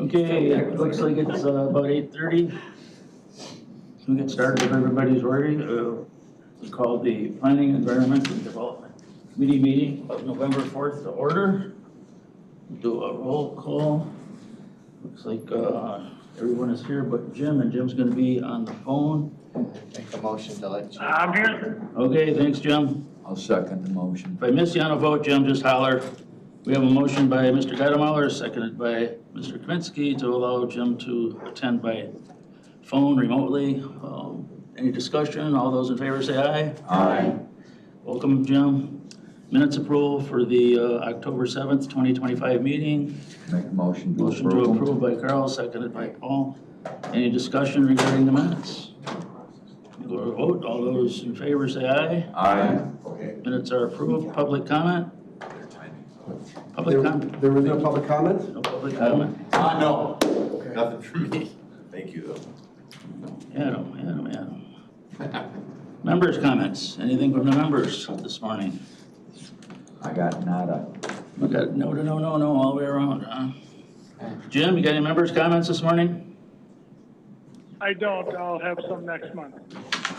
Okay, it looks like it's about 8:30. We get started if everybody's ready. We call the Planning, Environment, and Development Committee meeting of November 4th to order. Do a roll call. Looks like everyone is here but Jim, and Jim's going to be on the phone. Make a motion to let Jim. I'm here. Okay, thanks, Jim. I'll second the motion. If I miss you on a vote, Jim, just holler. We have a motion by Mr. Gedemuller, seconded by Mr. Kaminsky to allow Jim to attend by phone remotely. Any discussion? All those in favor say aye. Aye. Welcome, Jim. Minutes approval for the October 7th, 2025 meeting. Make a motion to Motion to approve. approve by Carl, seconded by Paul. Any discussion regarding the minutes? Go to vote. All those in favor say aye. Aye. Minutes are approved. Public comment? Public comment? There was no public comment? No public comment? No, nothing for me. Thank you, though. Adam. Members' comments. Anything from the members this morning? I got nada. We got no all the way around, huh? Jim, you got any members' comments this morning? I don't. I'll have some next month.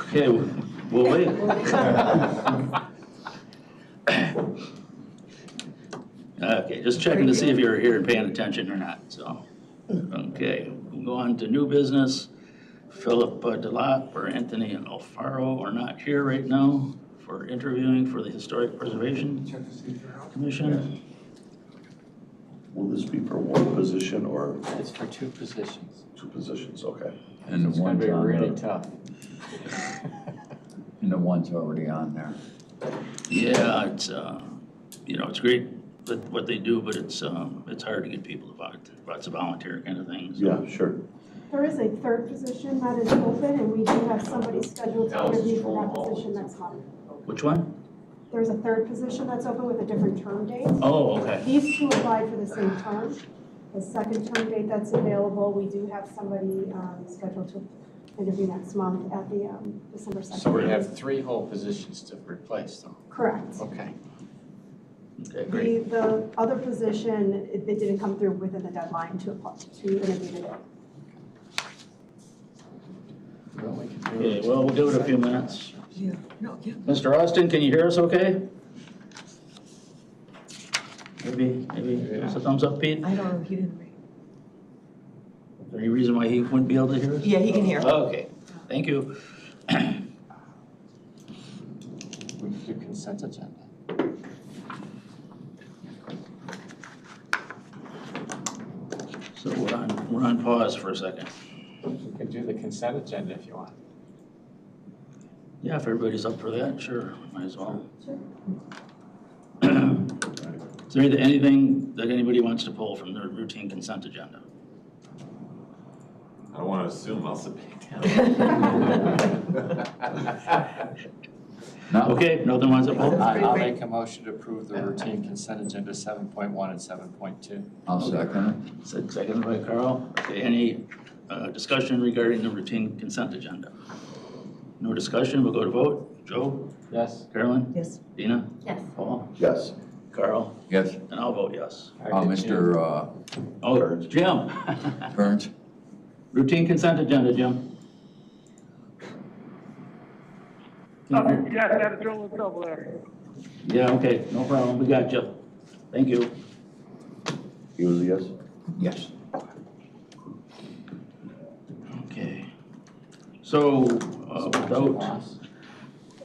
Okay, we'll wait. Okay, just checking to see if you're here and paying attention or not, so. Okay, we'll go on to new business. Philip Delap or Anthony and Alfaro are not here right now for interviewing for the Historic Preservation Commission. Will this be for one position or It's for two positions. two positions? Okay. And the It's gonna one's be on really the, tough. and the one's already on there. Yeah, it's, you know, it's great what they do, but it's hard to get people to volunteer. It's a volunteer kind of thing. So. Yeah, sure. There is a third position that is open, and we do have somebody scheduled to interview for that position next month. Which one? There's a third position that's open with a different term date. Oh, okay. These two applied for the same term. The second term date that's available, we do have somebody scheduled to interview next month at the December 2nd. So we have three whole positions to replace them. Correct. Okay. Okay, great. The other position, it didn't come through within the deadline to interview today. Well, we can do Okay, it. well, we'll give it a few minutes. Yeah, no, yeah. Mr. Austin, can you hear us okay? Maybe just a thumbs up, Pete? I don't know, he didn't read. Is there any reason why he wouldn't be able to hear us? Yeah, he can hear. Okay, thank you. We can do consent agenda. So we're on pause for a second. We can do the consent agenda if you want. Yeah, if everybody's up for that, sure, might as well. Sure. Is there anything that anybody wants to pull from the routine consent agenda? I don't want to assume I'll sit back down. No? Okay, nothing wants to pull? I'll make a motion to approve the routine consent agenda 7.1 and 7.2. I'll second Seconded by Carl. Okay, any discussion regarding the routine consent agenda? No discussion, we'll go to vote. Joe? Yes? Carolyn? Yes. Dina? Yes. Paul? Yes. Carl? it. Yes. And I'll vote yes. Mr. Oh, Jim? Burns? Routine consent agenda, Jim. Yeah, got to drill the trouble there. Yeah, okay, no problem, we got you. Thank you. He was a yes? Yes. Okay. So, without,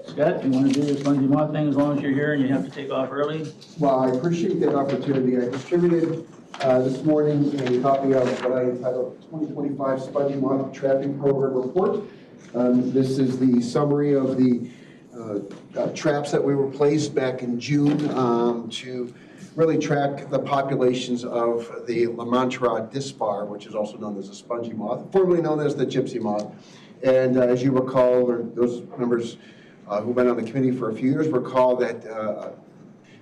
Scott, you want to do your Spongy Moth thing as long as you're here and you have to take off early? Well, I appreciate that opportunity. I distributed this morning a copy of what I entitled 2025 Spongy Moth Trapping Program Report. This is the summary of the traps that we replaced back in June to really track the populations of the Lamantra dispar, which is also known as the spongy moth, formerly known as the gypsy moth. And as you recall, or those members who've been on the committee for a few years recall that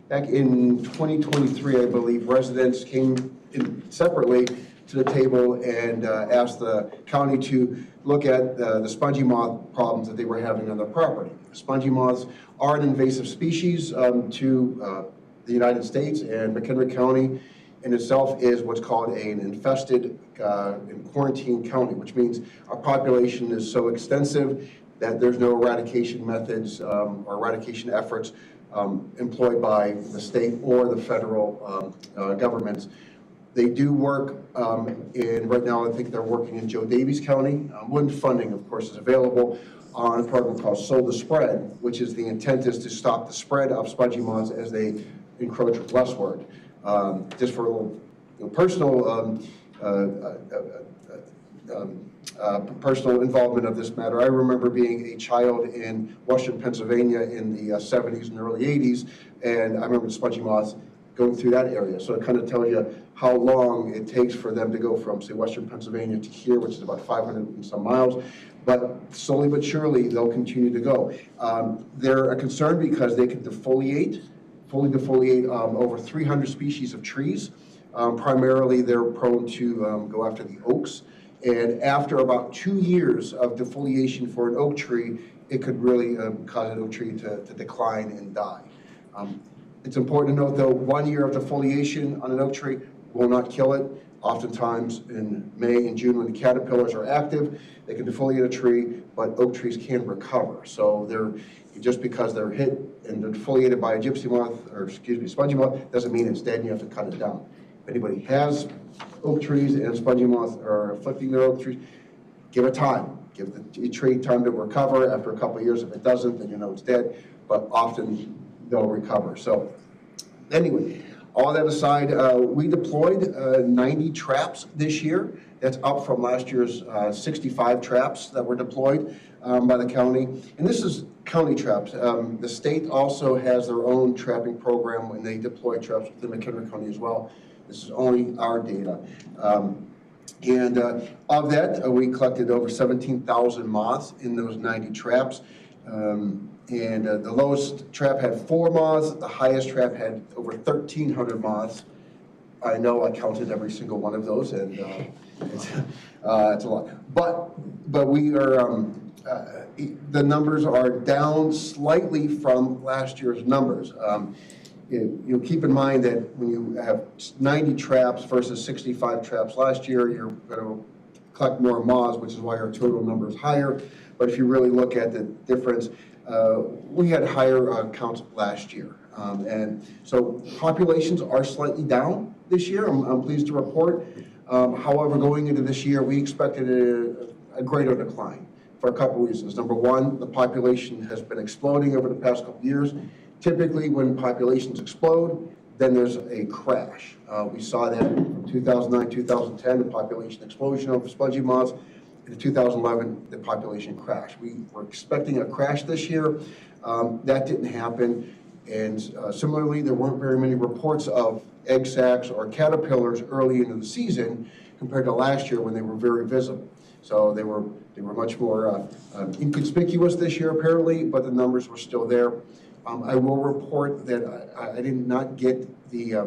back in 2023, I believe, residents came in separately to the table and asked the county to look at the spongy moth problems that they were having on their property. Spongy moths are an invasive species to the United States and McHenry County in itself is what's called an infested and quarantine county, which means our population is so extensive that there's no eradication methods or eradication efforts employed by the state or the federal governments. They do work right now I think they're working in Joe Daviess County. When funding, of course, is available on a program called Sow the Spread, which is the intent is to stop the spread of spongy moths as they encroach westward. Just for a little personal personal involvement of this matter, I remember being a child in Western Pennsylvania in the 70s and early 80s, and I remember the spongy moths going through that area. So it kind of tells you how long it takes for them to go from, say, Western Pennsylvania to here, which is about 500 and some miles. But slowly but surely, they'll continue to go. They're a concern because they can fully defoliate over 300 species of trees. Primarily, they're prone to go after the oaks. And after about 2 years of defoliation for an oak tree, it could really cause an oak tree to decline and die. It's important to note, though, 1 year of defoliation on an oak tree will not kill it. Oftentimes in May and June when the caterpillars are active, they can defoliate a tree, but oak trees can recover. So they're, just because they're hit and they're defoliated by a gypsy moth, or excuse me, spongy moth, doesn't mean it's dead and you have to cut it down. If anybody has oak trees and spongy moths are afflicting their oak trees, give it time. Give the tree time to recover. After a couple of years, if it doesn't, then you know it's dead, but often they'll recover. So anyway, all that aside, we deployed 90 traps this year. That's up from last year's 65 traps that were deployed by the county. And this is county traps. The state also has their own trapping program when they deploy traps within McHenry County as well. This is only our data. And of that, we collected over 17,000 moths in those 90 traps. The lowest trap had 4 moths. The highest trap had over 1,300 moths. I know I counted every single one of those, and it's a lot. But we are the numbers are down slightly from last year's numbers. You keep in mind that when you have 90 traps versus 65 traps last year, you're going to collect more moths, which is why our total number is higher. But if you really look at the difference, we had higher counts last year. And so populations are slightly down this year, I'm pleased to report. However, going into this year, we expected a greater decline for a couple reasons. Number one, the population has been exploding over the past couple of years. Typically, when populations explode, then there's a crash. We saw that from 2009, 2010, the population explosion of spongy moths. In 2011, the population crashed. We were expecting a crash this year. That didn't happen. And similarly, there weren't very many reports of egg sacs or caterpillars early into the season compared to last year when they were very visible. So they were much more inconspicuous this year, apparently, but the numbers were still there. I will report that I did not get the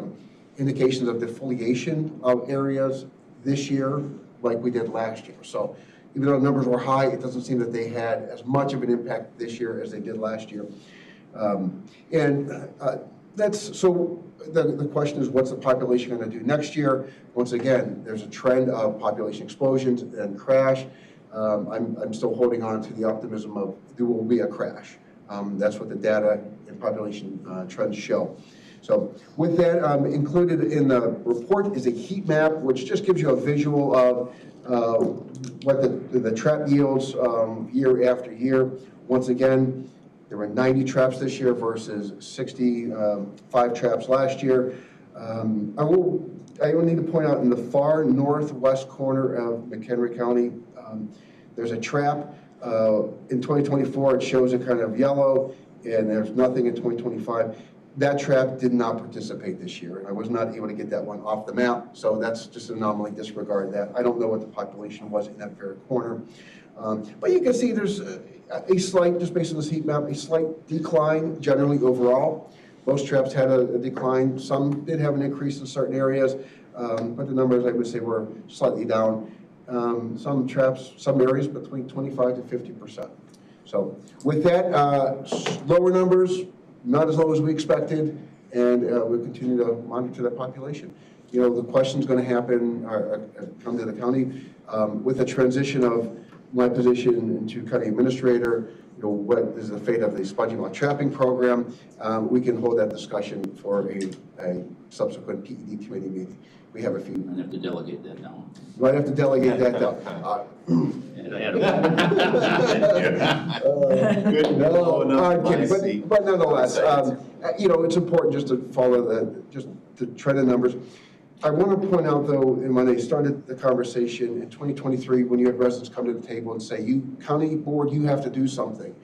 indications of defoliation of areas this year like we did last year. So even though the numbers were high, it doesn't seem that they had as much of an impact this year as they did last year. That's so the question is, what's the population going to do next year? Once again, there's a trend of population explosions and crash. I'm still holding on to the optimism of there will be a crash. That's what the data and population trends show. So with that, included in the report is a heat map, which just gives you a visual of what the trap yields year after year. Once again, there were 90 traps this year versus 65 traps last year. I will need to point out in the far northwest corner of McHenry County, there's a trap. In 2024, it shows it kind of yellow, and there's nothing in 2025. That trap did not participate this year, and I was not able to get that one off the map, so that's just an anomaly. Disregard that. I don't know what the population was in that very corner. But you can see there's a slight, just based on this heat map, a slight decline generally overall. Most traps had a decline. Some did have an increase in certain areas, but the numbers, I would say, were slightly down. Some traps, some areas between 25 to 50%. So with that, lower numbers, not as low as we expected, and we'll continue to monitor that population. the question's going to happen, come to the county, with the transition of my position into county administrator, what is the fate of the Spongy Moth Trapping program? We can hold that discussion for a subsequent PED committee meeting. We have a few. I have to delegate that now. Might have to delegate that down. Good. No, I'm kidding, but nonetheless, it's important just to follow just to trend the numbers. I want to point out though, and when they started the conversation in 2023, when you had residents come to the table and say, "You county board, you have to do something."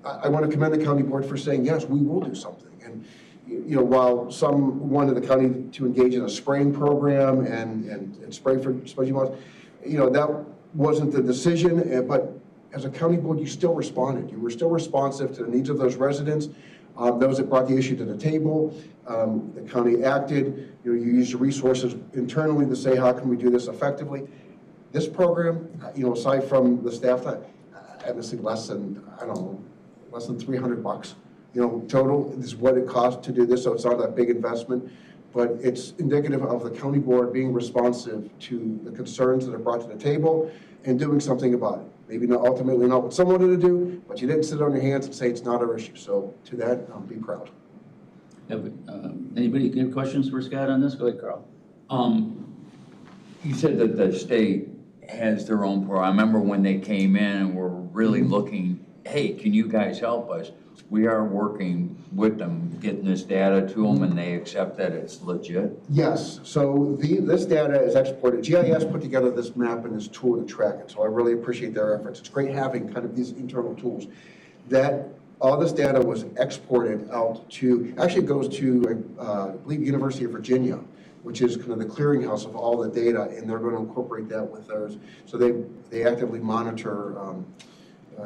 I want to commend the county board for saying, "Yes, we will do something." And while some wanted the county to engage in a spraying program and spray for spongy moths, that wasn't the decision. But as a county board, you still responded. You were still responsive to the needs of those residents. Those that brought the issue to the table, the county acted. You used the resources internally to say, how can we do this effectively? This program, aside from the staff, I'm missing less than $300. Total is what it costs to do this, so it's not that big investment, but it's indicative of the county board being responsive to the concerns that are brought to the table and doing something about it. Maybe not ultimately not what someone wanted to do, but you didn't sit on your hands and say it's not our issue. So to that, be proud. Anybody have questions for Scott on this? Go ahead, Carl. You said that the state has their own program. I remember when they came in and were really looking, hey, can you guys help us? We are working with them, getting this data to them, and they accept that it's legit. Yes, so this data is exported. GIS put together this map and this tool to track it, so I really appreciate their efforts. It's great having kind of these internal tools. That all this data was exported out to, actually goes to, I believe, University of Virginia, which is kind of the clearinghouse of all the data, and they're going to incorporate that with theirs. So they actively monitor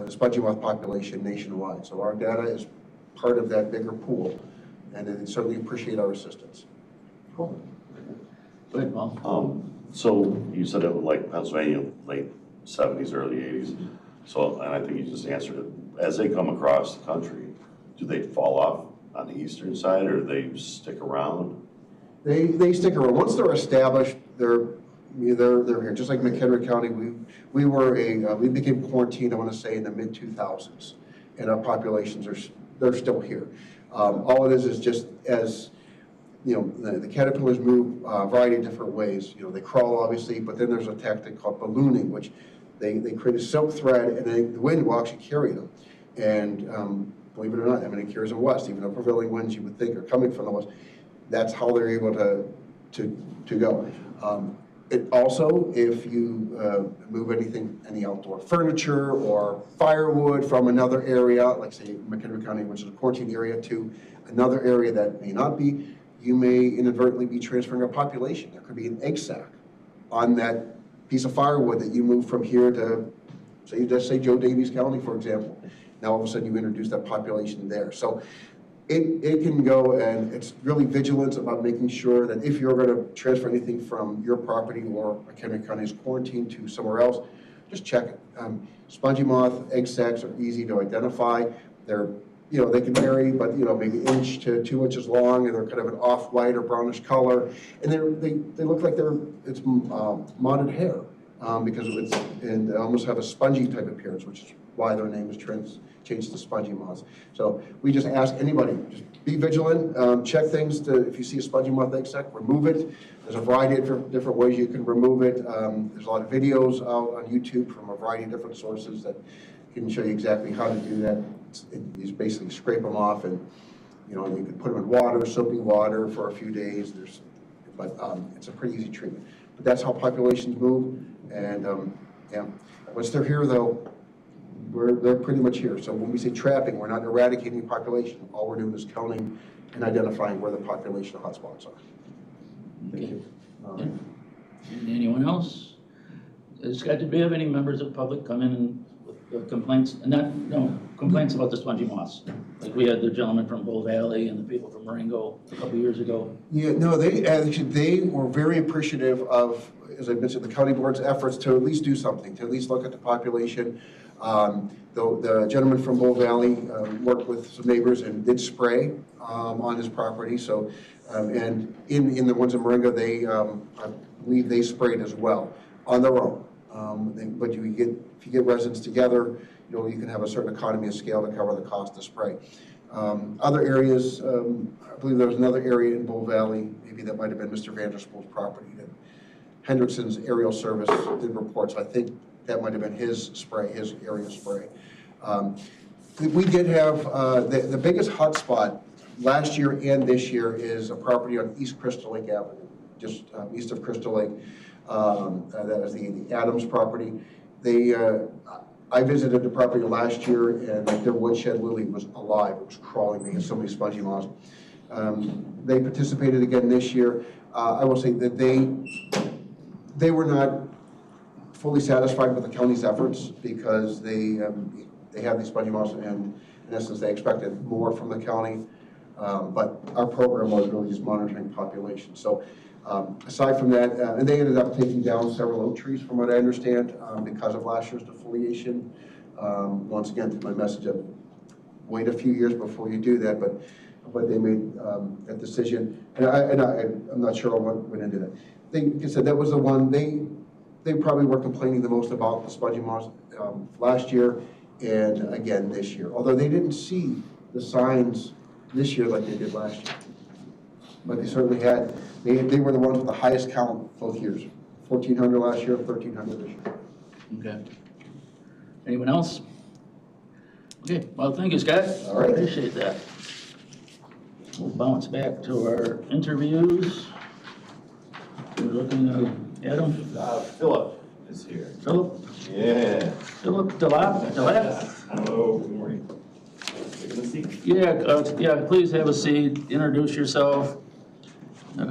the spongy moth population nationwide. So our data is part of that bigger pool, and they certainly appreciate our assistance. Cool. Go ahead, Paul. So you said it was like Pennsylvania, late 70s, early 80s. So, and I think you just answered it. As they come across the country, do they fall off on the eastern side, or do they stick around? They stick around. Once they're established, they're here. Just like McHenry County, we became quarantined, I want to say, in the mid-2000s, and our populations they're still here. All it is just as the caterpillars move a variety of different ways. They crawl obviously, but then there's a tactic called ballooning, which they create a silk thread, and then the wind will actually carry them. And believe it or not, it carries them west, even though prevailing winds you would think are coming from the west. That's how they're able to go. It also, if you move any outdoor furniture or firewood from another area, like say McHenry County, which is a quarantine area, to another area that may not be, you may inadvertently be transferring a population. There could be an egg sac on that piece of firewood that you move from here to, say Joe Davies County, for example. Now all of a sudden you introduce that population there. So it can go, and it's really vigilance about making sure that if you're going to transfer anything from your property or McHenry County's quarantine to somewhere else, just check it. Spongy moth egg sacs are easy to identify. They're, they can vary, but maybe 1 to 2 inches long, and they're kind of an off-white or brownish color, and they look like it's modded hair because of and they almost have a spongy type appearance, which is why their name is changed to spongy moths. So we just ask anybody, just be vigilant, check things. If you see a spongy moth egg sac, remove it. There's a variety of different ways you can remove it. There's a lot of videos out on YouTube from a variety of different sources that can show you exactly how to do that. You just basically scrape them off, and you can put them in water, soapy water, for a few days. But it's a pretty easy treatment. But that's how populations move, and once they're here, though, they're pretty much here. So when we say trapping, we're not eradicating the population. All we're doing is counting and identifying where the population hotspots are. Okay. Anyone else? Scott, did we have any members of the public come in with complaints? Complaints about the spongy moths. Like we had the gentleman from Bull Valley and the people from Marengo a couple years ago. Yeah, no, they were very appreciative of, as I mentioned, the county board's efforts to at least do something, to at least look at the population. The gentleman from Bull Valley worked with some neighbors and did spray on his property. So, and in the ones in Moringa, I believe they sprayed as well on their own. But if you get residents together, you can have a certain economy of scale to cover the cost of spray. Other areas, I believe there was another area in Bull Valley, maybe that might have been Mr. Vanderspool's property, that Hendrickson's aerial service did reports. I think that might have been his spray, his area spray. We did have, the biggest hotspot last year and this year is a property on East Crystal Lake Avenue, just east of Crystal Lake. That is the Adams property. I visited the property last year, and their woodshed lily was alive. It was crawling. They had so many spongy moths. They participated again this year. I will say that they were not fully satisfied with the county's efforts because they have these spongy moths, and in essence, they expected more from the county. But our program was really just monitoring population. So aside from that, and they ended up taking down several oak trees, from what I understand, because of last year's defoliation. Once again, to my message of wait a few years before you do that, but they made that decision, and I'm not sure what went into that. Like I said, that was the one they probably were complaining the most about, the spongy moths, last year and again this year. Although they didn't see the signs this year like they did last year, but they certainly had. They were the ones with the highest count both years. 1,400 last year, 1,300 this year. Okay. Anyone else? Okay, well, thank you, Scott. All right. Appreciate that. We'll bounce back to our interviews. We're looking at Adam. Philip is here. Philip? Yeah. Philip Delap? Hello, good morning. Taking a seat? Yeah, please have a seat. Introduce yourself.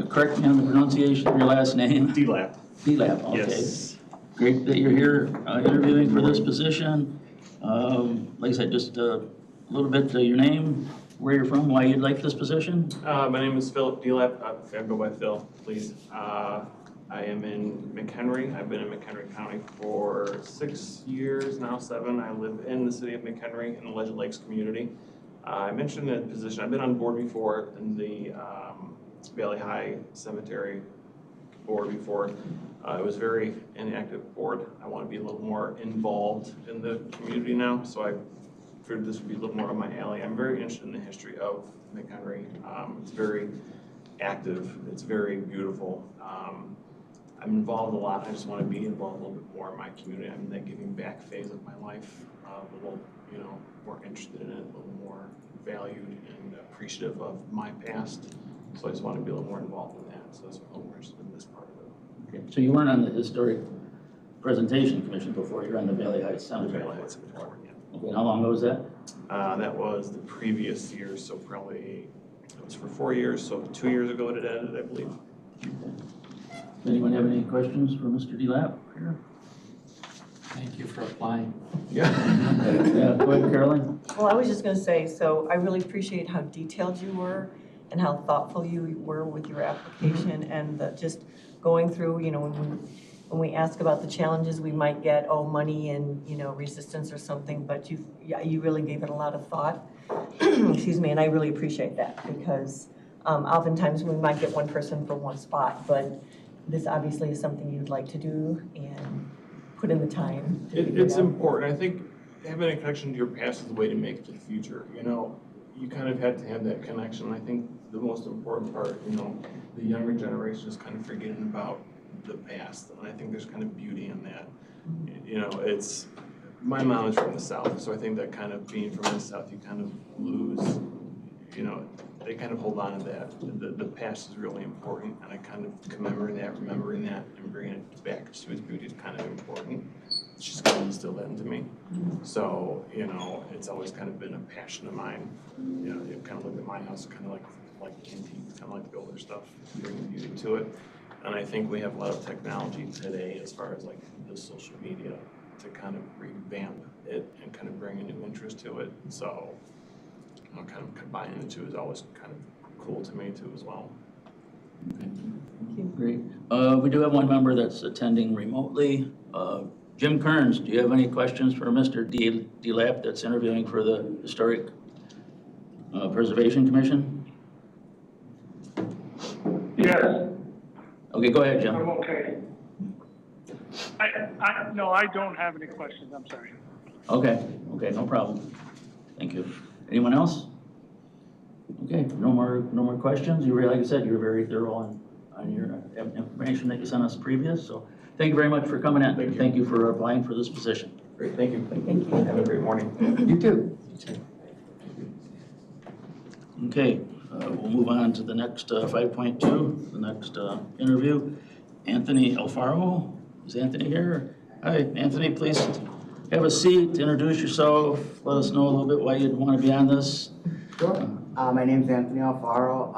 Correct me on the pronunciation of your last name. Delap. Delap, okay. Yes. Great that you're here interviewing for this position. Like I said, just a little bit your name, where you're from, why you'd like this position. My name is Philip Delap. I go by Phil, please. I am in McHenry. I've been in McHenry County for 6 years now, 7. I live in the city of McHenry in the Legend Lakes community. I mentioned the position. I've been on board before in the Valley High Cemetery board before. It was a very inactive board. I want to be a little more involved in the community now, so I figured this would be a little more up my alley. I'm very interested in the history of McHenry. It's very active. It's very beautiful. I'm involved a lot. I just want to be involved a little bit more in my community. I'm in that giving back phase of my life, a little, more interested in it, a little more valued and appreciative of my past. So I just want to be a little more involved in that. So that's why I'm interested in this part of it. Okay. So you weren't on the Historic Presentation Commission before, you're on the Valley Heights Cemetery. Valley Heights Cemetery, yeah. Okay, how long ago was that? That was the previous year, so probably, it was for 4 years, so 2 years ago it ended, I believe. Anyone have any questions for Mr. Delap here? Thank you for applying. Yeah, go ahead, Carolyn. Well, I was just gonna say, so I really appreciate how detailed you were and how thoughtful you were with your application and just going through, when we ask about the challenges we might get, money and, resistance or something, but you really gave it a lot of thought. Excuse me, and I really appreciate that because oftentimes we might get one person for one spot, but this obviously is something you'd like to do and put in the time. It's important. I think having a connection to your past is the way to make it to the future. You kind of had to have that connection. I think the most important part, the younger generation is kind of forgetting about the past, and I think there's kind of beauty in that. My mom is from the South, so I think that kind of being from the South, you kind of lose, they kind of hold on to that. The past is really important, and I kind of remembering that, and bringing it back to its beauty is kind of important. She's kind of instilled that into me. So, it's always kind of been a passion of mine. You kind of look at my house, kind of like antiques, kind of like the older stuff, bringing beauty to it. And I think we have a lot of technology today as far as like the social media to kind of revamp it and kind of bring a new interest to it. So, kind of combining the two is always kind of cool to me too as well. Okay. Great. We do have one member that's attending remotely. Jim Kearns, do you have any questions for Mr. Delap that's interviewing for the Historic Preservation Commission? Yes, Okay, go ahead, Jim. I'm okay. No, I don't have any questions, I'm sorry. Okay, no problem. Thank you. Anyone else? Okay, no more questions. You were, like I said, you were very thorough on your information that you sent us previous, so thank you very much for coming in. Thank you for applying for this position. Great, thank you. Thank you. Have a great morning. You too. Okay, we'll move on to the next 5.2, the next interview. Anthony Alfaro, is Anthony here? Hi, Anthony, please have a seat, introduce yourself, let us know a little bit why you'd want to be on this. Sure. My name's Anthony Alfaro.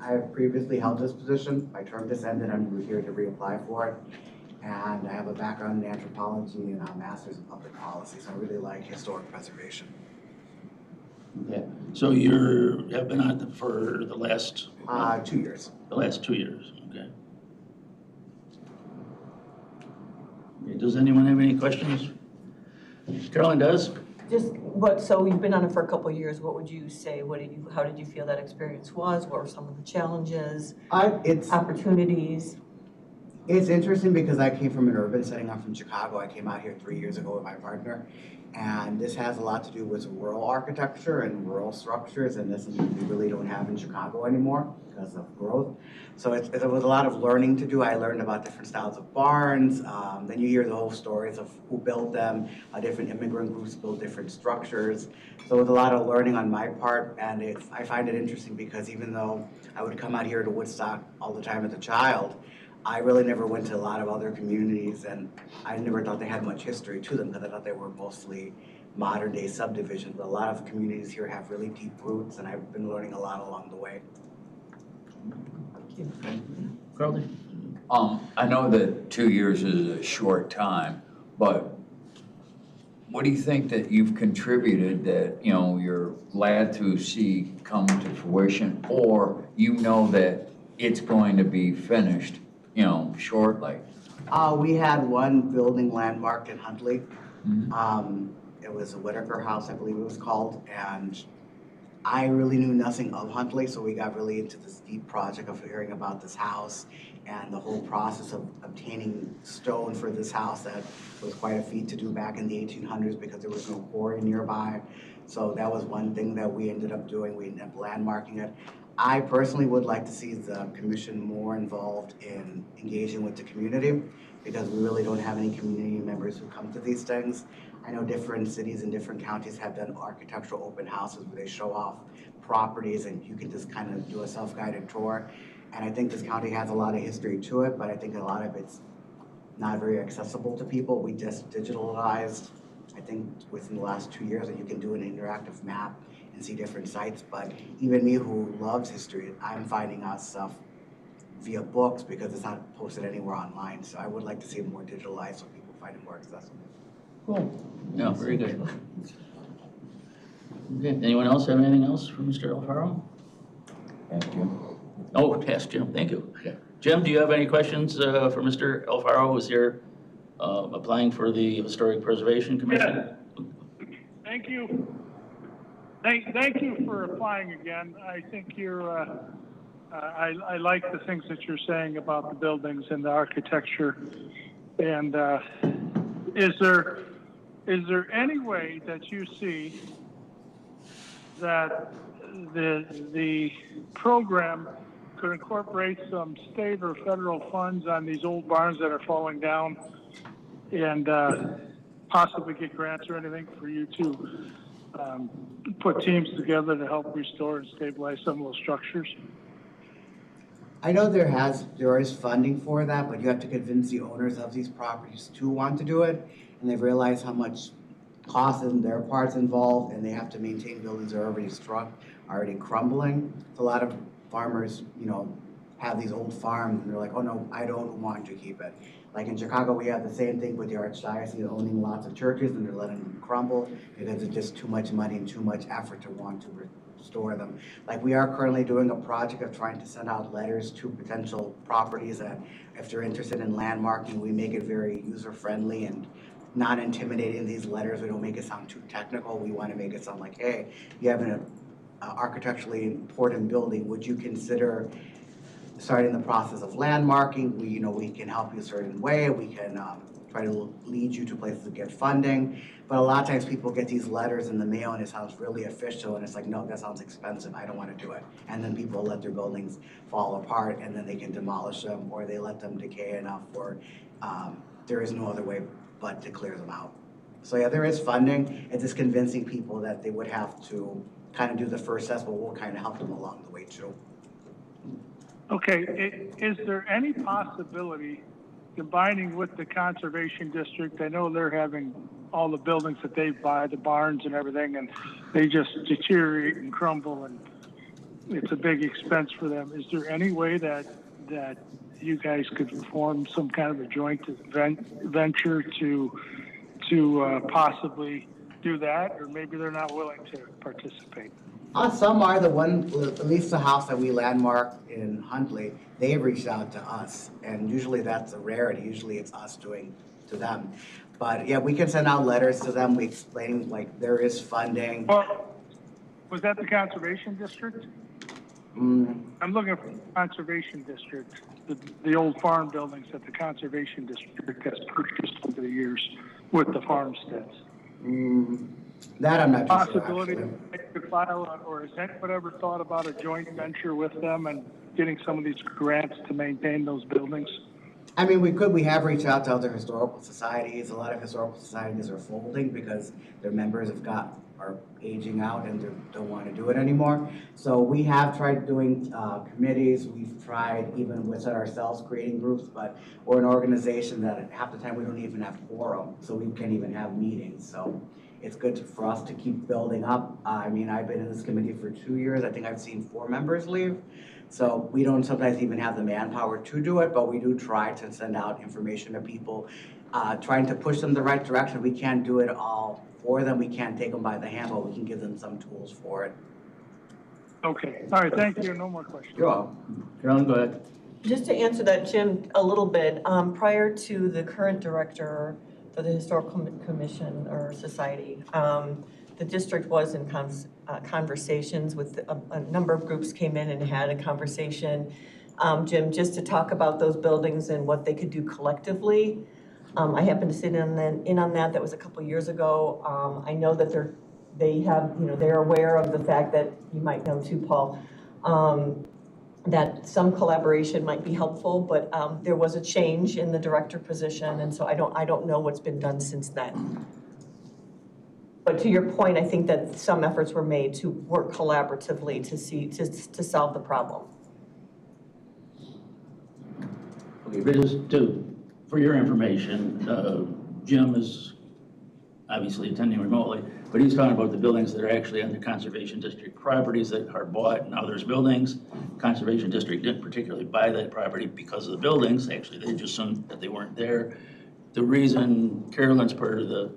I have previously held this position. My term just ended. I'm here to reapply for it. And I have a background in anthropology and a master's in public policy, so I really like historic preservation. Okay, so you have been on it for the last? 2 years. The last 2 years, okay. Okay, does anyone have any questions? Carolyn does? So you've been on it for a couple of years, what would you say, how did you feel that experience was? What were some of the challenges, opportunities? It's interesting because I came from an urban setting. I'm from Chicago. I came out here 3 years ago with my partner. And this has a lot to do with rural architecture and rural structures, and this is something we really don't have in Chicago anymore because of growth. So there was a lot of learning to do. I learned about different styles of barns. Then you hear the whole stories of who built them. Different immigrant groups built different structures. So it was a lot of learning on my part, and I find it interesting because even though I would come out here to Woodstock all the time as a child, I really never went to a lot of other communities, and I never thought they had much history to them because I thought they were mostly modern day subdivisions. But a lot of communities here have really deep roots, and I've been learning a lot along the way. Carly? I know that 2 years is a short time, but what do you think that you've contributed that, you're glad to see come to fruition, or that it's going to be finished, shortly? We had one building landmarked in Huntley. It was a Whitaker House, I believe it was called, and I really knew nothing of Huntley, so we got really into this deep project of hearing about this house and the whole process of obtaining stone for this house. That was quite a feat to do back in the 1800s because there was no quarry nearby. So that was one thing that we ended up doing. We ended up landmarking it. I personally would like to see the commission more involved in engaging with the community because we really don't have any community members who come to these things. I know different cities and different counties have done architectural open houses where they show off properties and you can just kind of do a self-guided tour. And I think this county has a lot of history to it, but I think a lot of it's not very accessible to people. We just digitalized, I think within the last 2 years, that you can do an interactive map and see different sites. But even me who loves history, I'm finding out stuff via books because it's not posted anywhere online. So I would like to see it more digitalized so people find it more accessible. Cool. Yeah, very good. Okay, anyone else have anything else for Mr. Alfaro? Thank you. Oh, ask Jim, thank you. Okay. Jim, do you have any questions for Mr. Alfaro, who's here applying for the Historic Preservation Commission? Yes. Thank you. Thank you for applying again. I think you're, I like the things that you're saying about the buildings and the architecture. And is there any way that you see that the program could incorporate some state or federal funds on these old barns that are falling down and possibly get grants or anything for you to put teams together to help restore and stabilize some of those structures? I know there is funding for that, but you have to convince the owners of these properties to want to do it, and they've realized how much cost and their parts involved, and they have to maintain buildings that are already crumbling. So a lot of farmers, have these old farms, and they're like, oh no, I don't want to keep it. Like in Chicago, we have the same thing with the Archdiocese owning lots of churches, and they're letting them crumble because it's just too much money and too much effort to want to restore them. Like we are currently doing a project of trying to send out letters to potential properties that if they're interested in landmarking, we make it very user-friendly and non-intimidating, these letters, we don't make it sound too technical. We want to make it sound like, hey, you have an architecturally important building, would you consider starting the process of landmarking? We can help you a certain way. We can try to lead you to places to get funding. But a lot of times people get these letters in the mail and it sounds really official and it's like, no, that sounds expensive. I don't want to do it. And then people let their buildings fall apart and then they can demolish them or they let them decay enough where there is no other way but to clear them out. So yeah, there is funding. It's just convincing people that they would have to kind of do the first step, but we'll kind of help them along the way too. Okay, is there any possibility combining with the conservation district? I know they're having all the buildings that they buy, the barns and everything, and they just deteriorate and crumble, and it's a big expense for them. Is there any way that you guys could form some kind of a joint venture to possibly do that, or maybe they're not willing to participate? Some are. At least the house that we landmark in Huntley, they've reached out to us, and usually that's a rarity. Usually it's us doing to them. But yeah, we can send out letters to them. We explain like there is funding. Well, was that the conservation district? I'm looking for the conservation district, the old farm buildings that the conservation district has purchased over the years with the farmsteads. That I'm not too Possibility sure, to file, or has anyone ever thought about a joint venture with them and getting some of these grants to maintain those buildings? I mean, we could. We have reached out to other historical societies. A lot of historical societies are folding because their members are aging out and they don't want to do it anymore. So we have tried doing committees. We've tried even within ourselves creating groups, but we're an organization that half the time we don't even have quorum, so we can't even have meetings. So it's good for us to keep building up. I mean, I've been in this committee for 2 years. I think I've seen 4 members leave. So we don't sometimes even have the manpower to do it, but we do try to send out information to people, trying to push them the right direction. We can't do it all for them. We can't take them by the hand, but we can give them some tools for it. Okay. All right. Thank you. No more questions. You're welcome. Carolyn, go ahead. Just to answer that, Jim, a little bit, prior to the current director for the Historical Commission or Society, the district was in conversations with a number of groups came in and had a conversation, Jim, just to talk about those buildings and what they could do collectively. I happened to sit in on that. That was a couple years ago. I know that they're aware of the fact that, you might know too, Paul, that some collaboration might be helpful, but there was a change in the director position, and so I don't know what's been done since then. But to your point, I think that some efforts were made to work collaboratively to solve the problem. Okay, but just for your information, Jim is obviously attending remotely, but he's talking about the buildings that are actually under Conservation District properties that are bought and others buildings. Conservation District didn't particularly buy that property because of the buildings. Actually, they just assumed that they weren't there. The reason Carolyn's part of the,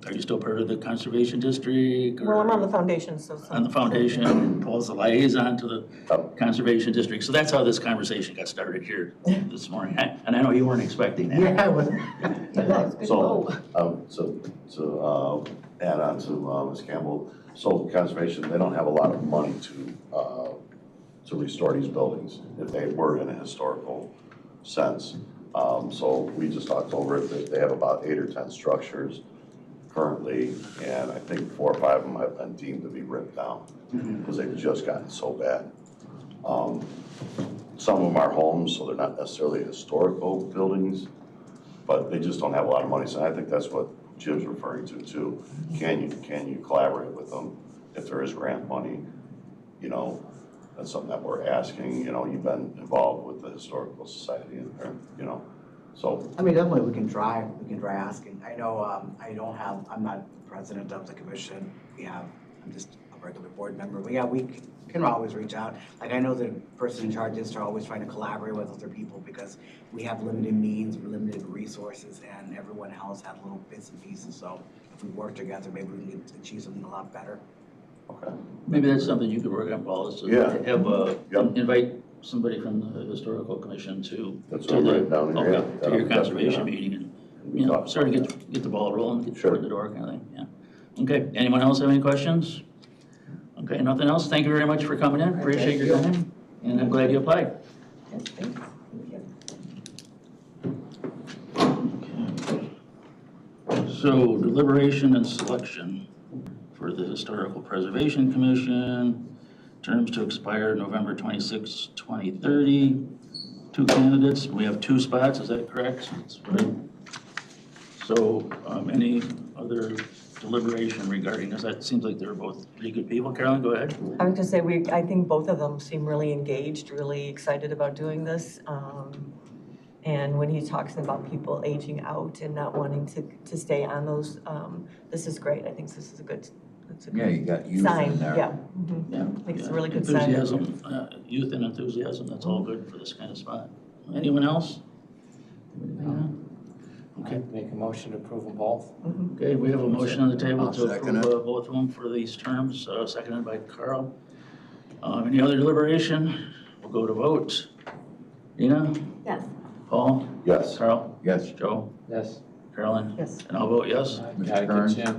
are you still part of the Conservation District? Well, I'm on the foundation, so. On the foundation, and Paul's the liaison to the Conservation District. So that's how this conversation got started here this morning. And I know you weren't expecting that. Yeah, I was. So add on to Ms. Campbell, so Conservation, they don't have a lot of money to restore these buildings if they were in a historical sense. So we just talked over it. They have about 8 or 10 structures currently, and I think 4 or 5 of them have been deemed to be ripped down because they've just gotten so bad. Some of them are homes, so they're not necessarily historical buildings, but they just don't have a lot of money. So I think that's what Jim's referring to too. Can you collaborate with them if there is grant money? You know, that's something that we're asking. You know, you've been involved with the Historical Society, you know. So I mean, definitely we can try asking. I know I'm not president of the commission. I'm just a regular board member. But yeah, we can always reach out. Like I know the person in charge is always trying to collaborate with other people because we have limited means, limited resources, and everyone else has little bits and pieces. So if we work together, maybe we can achieve something a lot better. okay. Maybe that's something you could work on, Paul, is to have, invite somebody from the Historical Commission to That's what I'm writing down here, yeah. to your conservation meeting and you know, sort of get the ball rolling, get toward the door kind of thing, yeah. Okay, anyone else have any questions? Okay, nothing else? Thank you very much for coming in, appreciate your time, and I'm glad you applied. Yes, thanks. So deliberation and selection for the Historical Preservation Commission, terms to expire November 26, 2030. 2 candidates, we have 2 spots, is that correct? That's right. So any other deliberation regarding this? That seems like they're both pretty good people. Carolyn, go ahead. I was gonna say, I think both of them seem really engaged, really excited about doing this. And when he talks about people aging out and not wanting to stay on those, this is great. I think this is a good, Yeah, you got youth sign. in there. Yeah. Mhm. Yeah. I think it's a really good sign. Enthusiasm, youth and enthusiasm, that's all good for this kind of spot. Anyone else? Okay. Make a motion to approve them both. Okay, we have a motion on the table I'll to second approve it. both of them for these terms, seconded by Carl. Any other deliberation? We'll go to vote. Dina? Yes. Paul? Yes. Carl? Yes. Joe? Yes. Carolyn? Yes. And I'll vote yes. Mr. Kearns? Yes.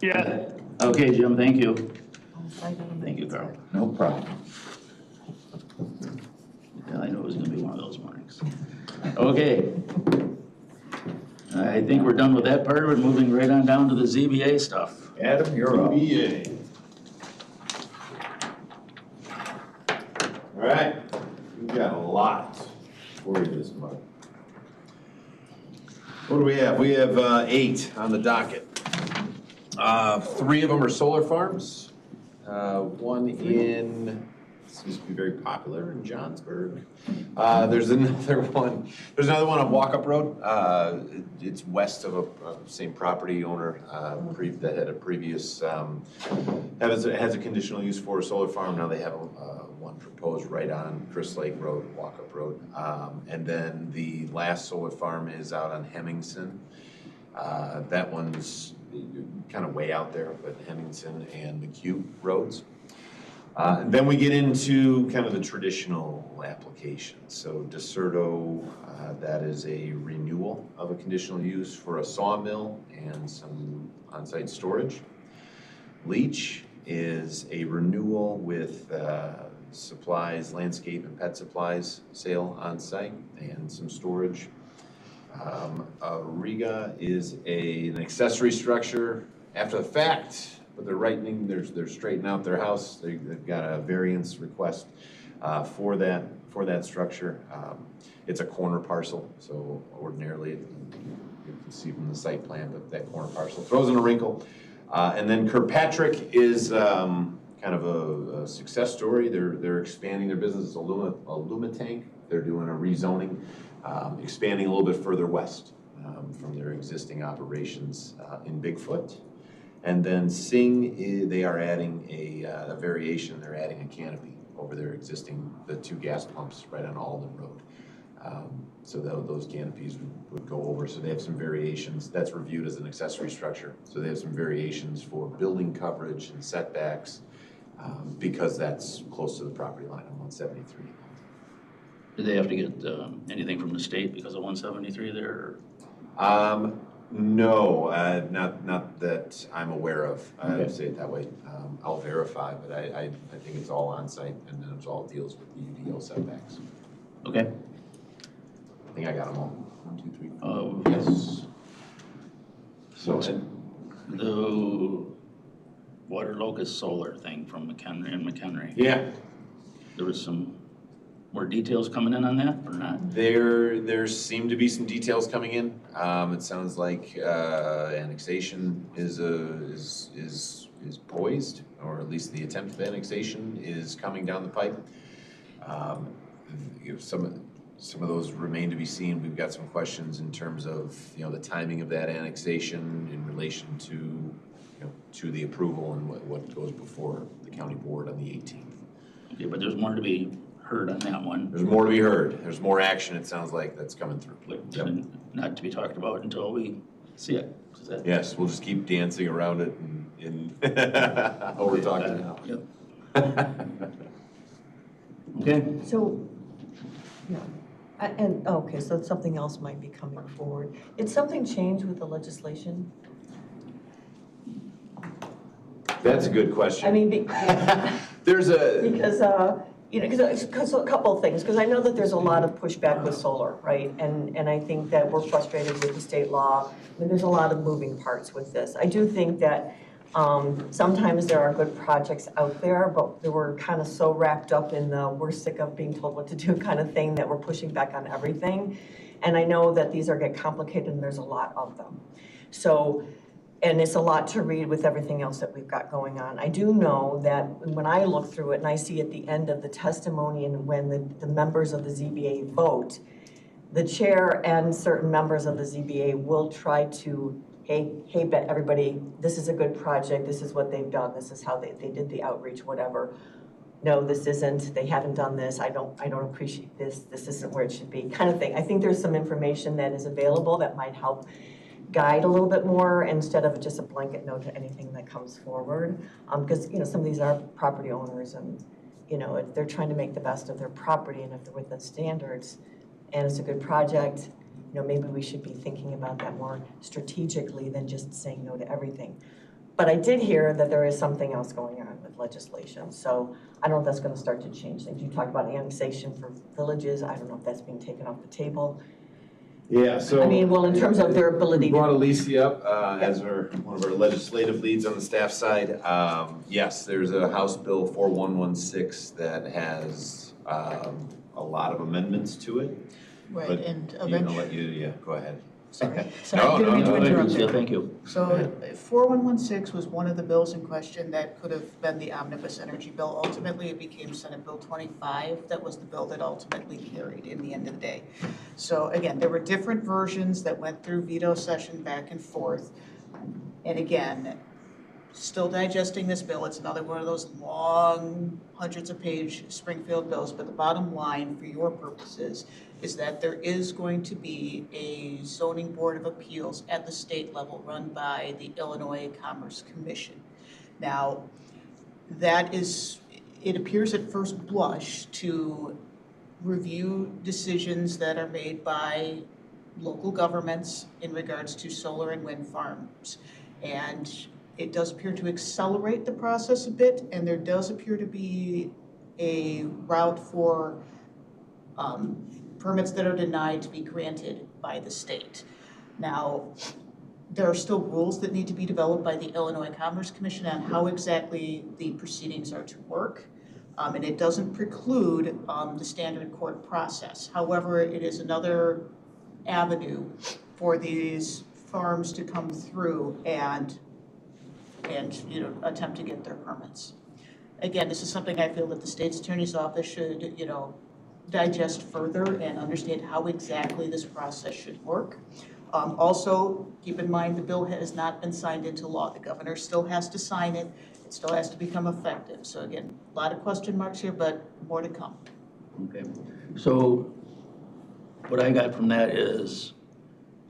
Yes. Okay, Jim, thank you. Thank Thank you, Carl. No problem. Yeah, I knew it was gonna be one of those mornings. Okay. I think we're done with that part. We're moving right on down to the ZBA stuff. Adam, you're up. ZBA. All right, we've got a lot for you this month. What do we have? We have 8 on the docket. 3 of them are solar farms. One in, seems to be very popular in Johnsburg. There's another one on Walkup Road. It's west of a same property owner that had a previous, has a conditional use for a solar farm. Now they have one proposed right on Chris Lake Road, Walkup Road. And then the last solar farm is out on Hemmingson. That one's kind of way out there, but Hemmingson and McHugh roads. Then we get into kind of the traditional applications. So DeSerto, that is a renewal of a conditional use for a sawmill and some on-site storage. Leach is a renewal with supplies, landscape and pet supplies sale on-site and some storage. Riga is an accessory structure after the fact, but they're straightening out their house. They've got a variance request for that structure. It's a corner parcel, so ordinarily you can see from the site plan that corner parcel throws in a wrinkle. And then Kirkpatrick is kind of a success story. They're expanding their business. It's a Lumatank. They're doing a rezoning, expanding a little bit further west from their existing operations in Bigfoot. And then Singh, they are adding a variation. They're adding a canopy over their the 2 gas pumps right on Alden Road. So those canopies would go over. So they have some variations. That's reviewed as an accessory structure. So they have some variations for building coverage and setbacks because that's close to the property line on 173. Did they have to get anything from the state because of 173 there? No, not that I'm aware of. Okay. I'd say it that way. I'll verify, but I think it's all on site and then it all deals with the UDO setbacks. Okay. I think I got them all. 1, 2, 3. Yes. So The water locust solar thing from McHenry. yeah, There was some more details coming in on that or not? there seem to be some details coming in. It sounds like annexation is poised, or at least the attempt of annexation is coming down the pipe. Some of those remain to be seen. We've got some questions in terms of the timing of that annexation in relation to the approval and what goes before the county board on the 18th. Okay, but there's more to be heard on that one. There's more to be heard. There's more action, it sounds like, that's coming through. But not to be talked about until we see it. Is that- Yes, we'll just keep dancing around it and how we're talking now. Yep. Okay. So, yeah. Okay, so something else might be coming forward. Did something change with the legislation? That's a good question. I mean, There's a, because, you know, because a couple of things, because I know that there's a lot of pushback with solar, right? And I think that we're frustrated with the state law. I mean, there's a lot of moving parts with this. I do think that sometimes there are good projects out there, but we're kind of so wrapped up in the we're sick of being told what to do kind of thing that we're pushing back on everything. And I know that these are get complicated and there's a lot of them. So, and it's a lot to read with everything else that we've got going on. I do know that when I look through it and I see at the end of the testimony and when the members of the ZBA vote, the chair and certain members of the ZBA will try to, hey, everybody, this is a good project, this is what they've done, this is how they did the outreach, whatever. No, this isn't, they haven't done this, I don't appreciate this isn't where it should be, kind of thing. I think there's some information that is available that might help guide a little bit more instead of just a blanket no to anything that comes forward. Because, you know, some of these are property owners and, you know, if they're trying to make the best of their property and if they're within standards and it's a good project, you know, maybe we should be thinking about that more strategically than just saying no to everything. But I did hear that there is something else going on with legislation. So I don't know if that's going to start to change things. You talk about annexation for villages. I don't know if that's being taken off the table. yeah, so. I mean, well, in terms of their ability We to. brought Alicia up as one of our legislative leads on the staff side. Yes, there's a House Bill 4116 that has a lot of amendments to it. Right, But and I'm gonna eventually, let you, go ahead. sorry, No, didn't mean to no, interrupt you. Yeah, thank you. So 4116 was one of the bills in question that could have been the omnibus energy bill. Ultimately, it became Senate Bill 25. That was the bill that ultimately carried in the end of the day. So again, there were different versions that went through veto session back and forth. And again, still digesting this bill. It's another one of those long, hundreds of page Springfield bills. But the bottom line for your purposes is that there is going to be a zoning board of appeals at the state level run by the Illinois Commerce Commission. Now, that is, it appears at first blush to review decisions that are made by local governments in regards to solar and wind farms. And it does appear to accelerate the process a bit, and there does appear to be a route for permits that are denied to be granted by the state. Now, there are still rules that need to be developed by the Illinois Commerce Commission on how exactly the proceedings are to work. And it doesn't preclude the standard court process. However, it is another avenue for these farms to come through and you know, attempt to get their permits. Again, this is something I feel that the state's attorney's office should, you know, digest further and understand how exactly this process should work. Also, keep in mind the bill has not been signed into law. The governor still has to sign it. It still has to become effective. So again, a lot of question marks here, but more to come. Okay. So what I got from that is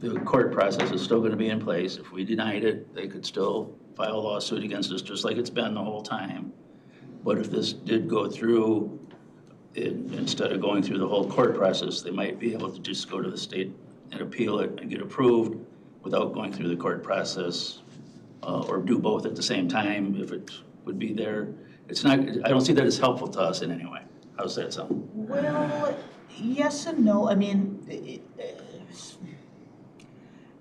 the court process is still going to be in place. If we denied it, they could still file a lawsuit against us just like it's been the whole time. But if this did go through, instead of going through the whole court process, they might be able to just go to the state and appeal it and get approved without going through the court process, or do both at the same time if it would be there. It's not, I don't see that as helpful to us in any way. How's that sound? Well, yes and no. I mean,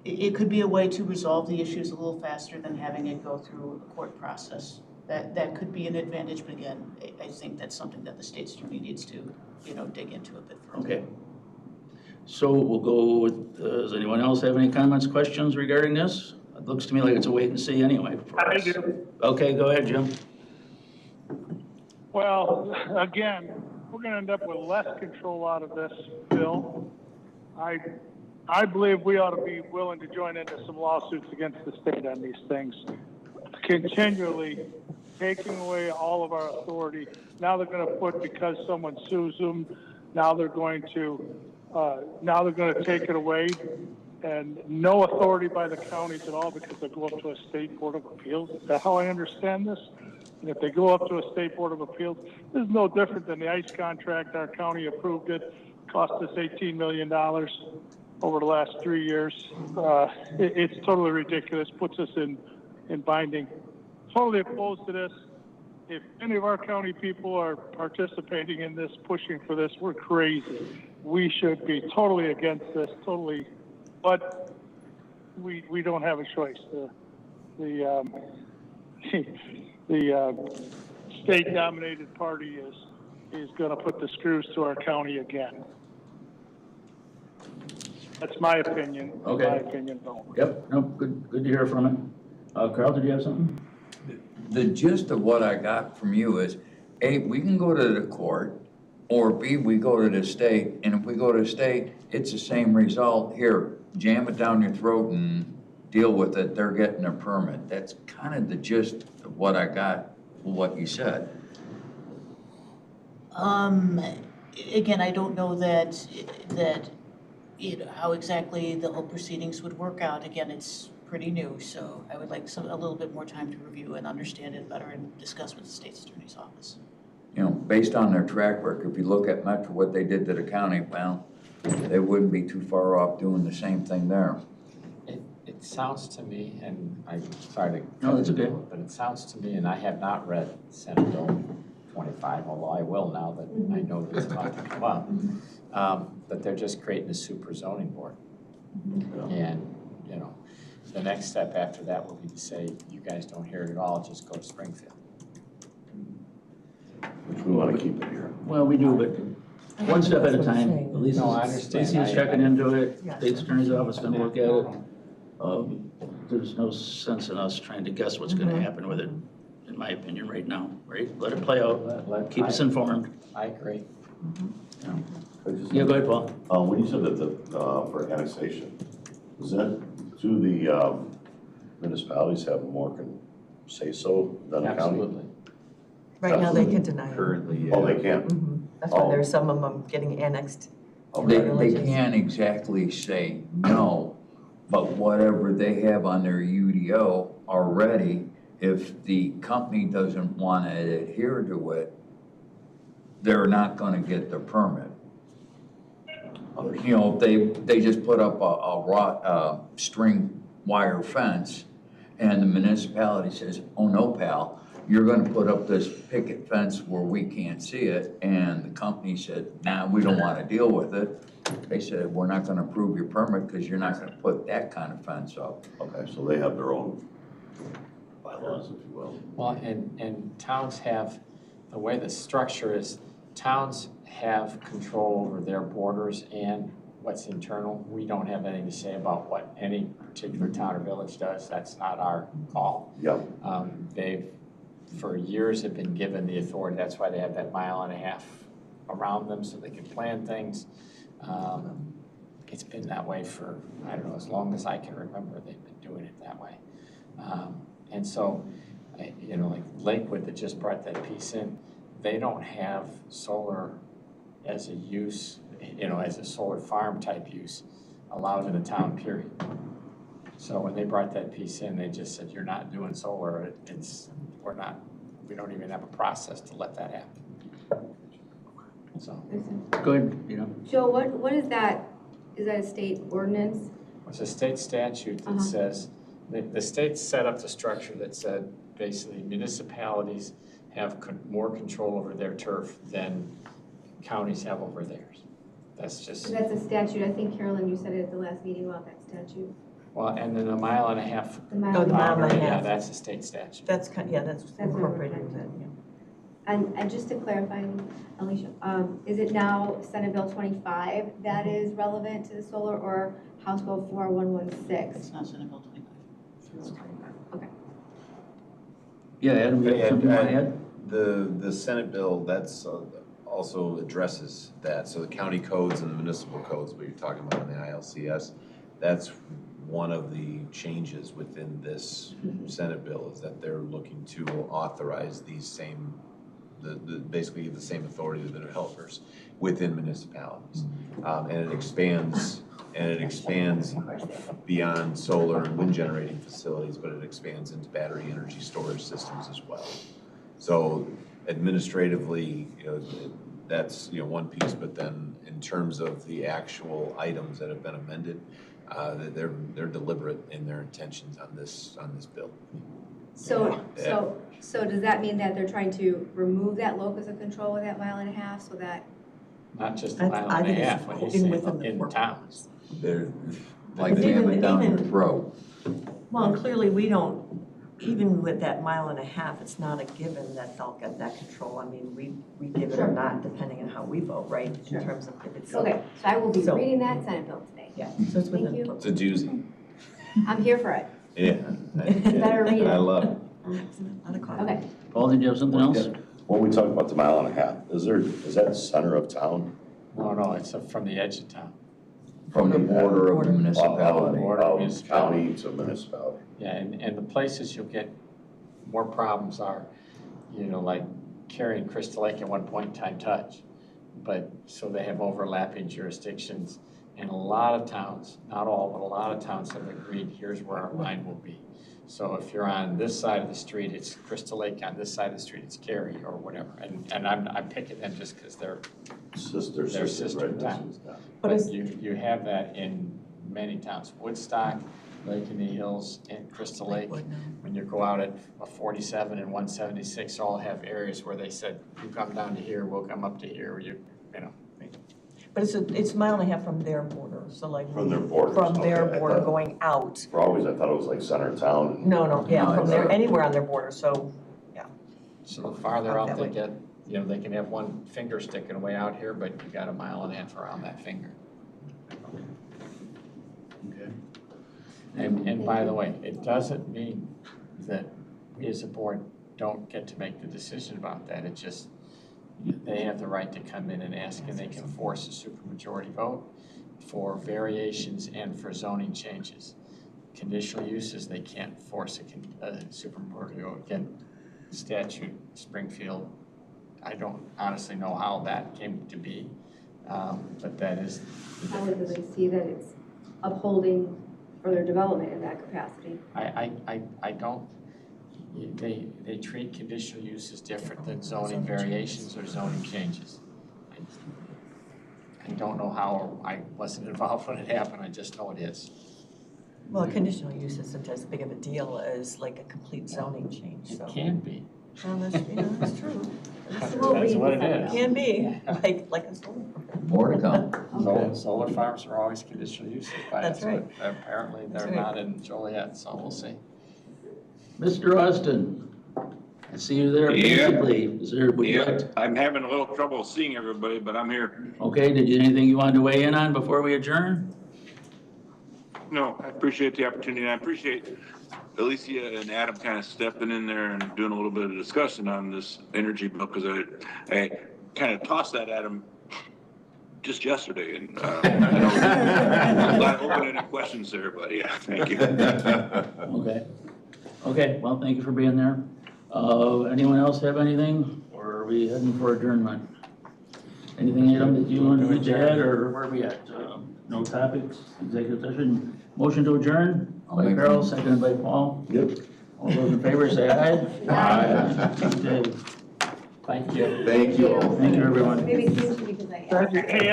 it could be a way to resolve the issues a little faster than having it go through a court process. That could be an advantage, but again, I think that's something that the state's attorney needs to, you know, dig into a bit further. Okay. So we'll go with, does anyone else have any comments, questions regarding this? It looks to me like it's a wait and see anyway for I us. do. Okay, go ahead, Jim. Well, again, we're going to end up with less control out of this bill. I believe we ought to be willing to join into some lawsuits against the state on these things. Continually taking away all of our authority. Now they're going to put, because someone sues them, now they're going to take it away, and no authority by the counties at all because they go up to a state board of appeals. Is that how I understand this? And if they go up to a state board of appeals, this is no different than the ICE contract. Our county approved it. cost us $18 million over the last 3 years. It's totally ridiculous, puts us in binding. Totally opposed to this. If any of our county people are participating in this, pushing for this, we're crazy. We should be totally against this, totally, but we don't have a choice. The state-dominated party is going to put the screws to our county again. That's my opinion. Okay. My opinion, though. Yep, no, good to hear from it. Carl, did you have something? The gist of what I got from you is, A, we can go to the court, or B, we go to the state, and if we go to the state, it's the same result. Here, jam it down your throat and deal with it, they're getting a permit. That's kind of the gist of what I got, what you said. Again, I don't know that, you know, how exactly the whole proceedings would work out. Again, it's pretty new, so I would like a little bit more time to review and understand it better and discuss with the state's attorney's office. You know, based on their track record, if you look at Metro, what they did to the county, well, they wouldn't be too far off doing the same thing there. It sounds to me, and I'm sorry to. No, that's okay. But it sounds to me, and I have not read Senate Bill 25, although I will now that I know that it's about to come up. But they're just creating a super zoning board. And, you know, the next step after that will be to say, you guys don't hear it at all, just go to Springfield. Which we want to keep it here. Well, we do, but one step at a time. At least No, I understand. Lisa's checking into it, Yes. state's attorney's office gonna look at it. There's no sense in us trying to guess what's gonna happen with it, in my opinion, right now, right? Let it play out, keep us informed. I agree. Yeah, go ahead, Paul. When you said that for annexation, is that, do the municipalities have more say-so than the county? Absolutely. Right now, they can deny it. Currently, Oh, they can? That's why there's some of them getting annexed. They can't exactly say no, but whatever they have on their UDO already, if the company doesn't want to adhere to it, they're not going to get the permit. You know, they just put up a string wire fence, and the municipality says, oh no, pal, you're gonna put up this picket fence where we can't see it, and the company said, nah, we don't wanna deal with it. They said, we're not gonna approve your permit because you're not gonna put that kind of fence up. Okay, so they have their own bylaws, if you will. Well, and towns have, the way the structure is, towns have control over their borders and what's internal. We don't have anything to say about what any particular town or village does. That's not our call. Yeah. They've, for years, have been given the authority. That's why they have that 1.5 miles around them so they can plan things. It's been that way for, I don't know, as long as I can remember, they've been doing it that way. And so, you know, like Lakewood that just brought that piece in, they don't have solar as a use, you know, as a solar farm type use allowed in the town, period. So when they brought that piece in, they just said, you're not doing solar, we don't even have a process to let that happen. So. Go ahead, you know. Joe, what is that? Is that a state ordinance? It's a state statute that says, the state set up the structure that said basically municipalities have more control over their turf than counties have over theirs. That's just. That's a statute. I think, Carolyn, you said it at the last meeting about that statute. Well, and then 1.5 miles. The mile No, the mile and a Yeah, half. that's a state statute. That's, yeah, that's incorporated what in we're that, yeah. And just to clarify, Alicia, is it now Senate Bill 25 that is relevant to the solar, or House Bill 4116? It's not Senate Bill 25. Okay. Yeah, Adam, you have something you want to add? The Senate bill, that's also addresses that. So the county codes and the municipal codes, what you're talking about in the ILCS, that's one of the changes within this Senate bill, is that they're looking to authorize these same, basically the same authority to the developers within municipalities. And it expands beyond solar and wind generating facilities, but it expands into battery energy storage systems as well. So administratively, you know, That's, one piece, but then in terms of the actual items that have been amended, they're deliberate in their intentions on this bill. So, Yeah. so does that mean that they're trying to remove that locus of control with that 1.5 miles so that? Not just I a mile and a think it's half, when he's in saying within the in 4 towns. They're like But jamming even- down your even- throat. Well, and clearly, we don't, even with that 1.5 miles, it's not a given that they'll get that control. I mean, we give it or not, depending on how we vote, right? Sure. In terms of if it's. Okay, so I will be So- reading that Senate bill today. Yeah, so it's Thank within. you. It's a doozy. I'm here for it. Yeah. Better read it. I love it. Not a call. Okay. Paul, did you have something else? When we talk about the 1.5 miles, is that center of town? No, it's from the edge of town. From the border of the municipality. Of county to municipality. Yeah, and the places you'll get more problems are, like Cary and Crystal Lake at one point in time touch. But, so they have overlapping jurisdictions. And a lot of towns, not all, but a lot of towns have agreed, here's where our line will be. So if you're on this side of the street, it's Crystal Lake, on this side of the street, it's Cary or whatever. And I'm picking them just because they're sister towns. But you have that in many towns. Woodstock, Lake in the Hills, and Crystal Lake. When you go out at 47 and 176, all have areas where they said, you come down to here, we'll come up to here, But it's 1.5 miles from their border, so like. From their borders, From their okay, I border thought- going out. For always, I thought it was like center of town. No, yeah, No, from there, it's- anywhere on their border, so, yeah. So the farther Out out that they way. get, they can have one finger sticking way out here, but you got 1.5 miles around that finger. Okay. And by the way, it doesn't mean that we as a board don't get to make the decision about that. It just, they have the right to come in and ask, and they can force a supermajority vote for variations and for zoning changes. Conditional uses, they can't force a supermajority vote. Again, statute, Springfield, I don't honestly know how that came to be, but that is the How do difference. they see that it's upholding further development in that capacity? I don't, they treat conditional uses different than zoning variations or zoning changes. I don't know how, I wasn't involved when it happened, I just know it is. Well, conditional use isn't as big of a deal as like a complete zoning change, so. It can be. Well, that's true. That's what it is. Can be, like a solar. More to come. Solar farms are always conditional uses by us, That's right. but apparently they're right. not in Joliet, so we'll see. Mr. Austin, I see you there Yeah. physically. Would you like to- I'm having a little trouble seeing everybody, but I'm here. Okay, anything you wanted to weigh in on before we adjourn? No, I appreciate the opportunity. I appreciate Alicia and Adam kind of stepping in there and doing a little bit of discussion on this energy bill, because I kind of tossed that at him just yesterday, and a lot of open-ended questions there, but yeah, thank you. Okay, well, thank you for being there. Anyone else have anything, or are we heading for adjournment? Anything, Adam, that you wanted to add, or where are we at? No topics, executive session, motion to adjourn? By Carol, seconded by Paul. Yep. All those in favor say aye. Aye. Okay. Thank you. Thank you all. Thank you, everyone. Maybe it's because I asked. Hey,